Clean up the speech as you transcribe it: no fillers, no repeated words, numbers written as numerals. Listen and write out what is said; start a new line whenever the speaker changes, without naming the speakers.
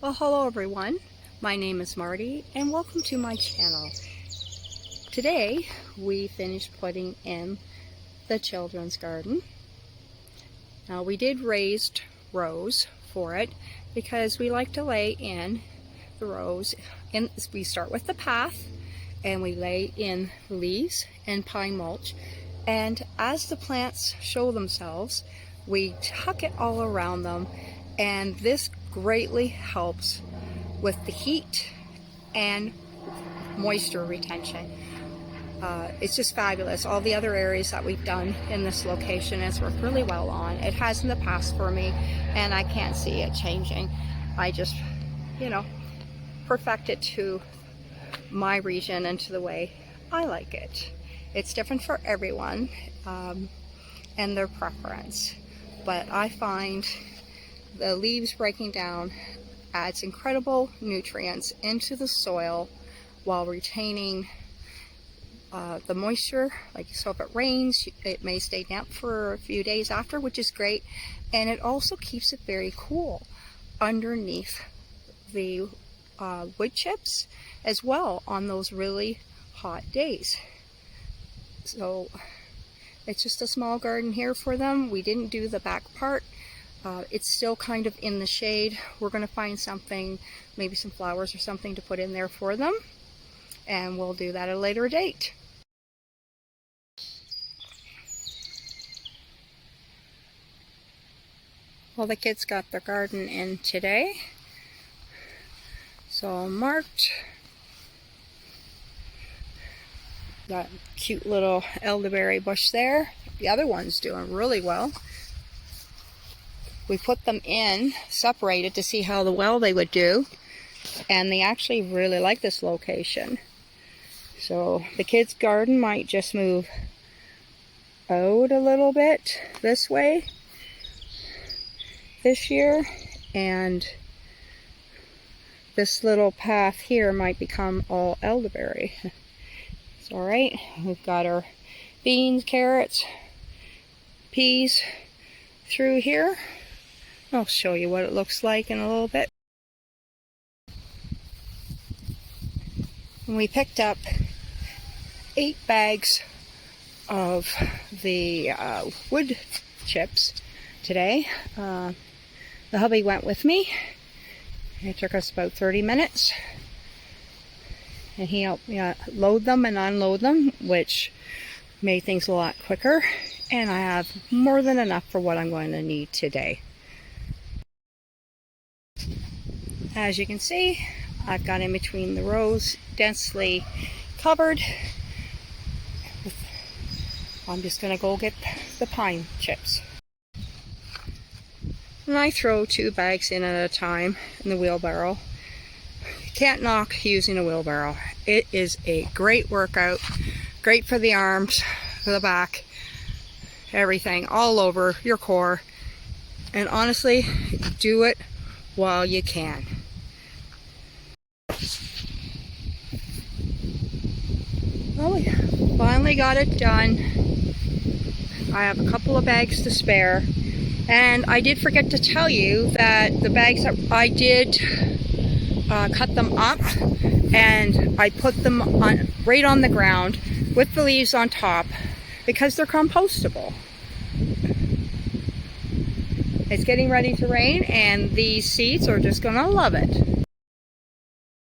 Well, hello everyone. My name is Marty and welcome to my channel. Today we finished putting in the children's garden. Now we did raised rows for it because we like to lay in the rows. And we start with the path and we lay in leaves and pine mulch, and as the plants show themselves we tuck it all around them, and this greatly helps with the heat and moisture retention. It's just fabulous. All the other areas that we've done in this location has worked really well on. It has in the past for me, and I can't see it changing. I just, perfect it to my region and to the way I like it. It's different for everyone and their preference, but I find the leaves breaking down adds incredible nutrients into the soil while retaining the moisture. So if it rains, it may stay damp for a few days after, which is great, and it also keeps it very cool underneath the wood chips as well on those really hot days. So it's just a small garden here for them. We didn't do the back part. It's still kind of in the shade. We're going to find something, maybe some flowers or something to put in there for them, and we'll do that at a later date. Well, the kids got their garden in today, so marked. That cute little elderberry bush there. The other one's doing really well. We put them in separated to see how well they would do, and they actually really like this location. So the kids' garden might just move out a little bit this way this year, and this little path here might become all elderberry. It's all right. We've got our beans, carrots, peas through here. I'll show you what it looks like in a little bit. And we picked up 8 bags of the wood chips today. The hubby went with me. It took us about 30 minutes. And he helped me load them and unload them, which made things a lot quicker. And I have more than enough for what I'm going to need today. As you can see, I've got in between the rows densely covered. I'm just going to go get the pine chips. And I throw 2 bags in at a time in the wheelbarrow. You can't knock using a wheelbarrow. It is a great workout, great for the arms, for the back, everything, all over your core. And honestly, do it while you can. Well, we finally got it done. I have a couple of bags to spare, and I did forget to tell you that the bags that I did cut them up, and I put them on right on the ground with the leaves on top because they're compostable. It's getting ready to rain, and these seeds are just gonna love it.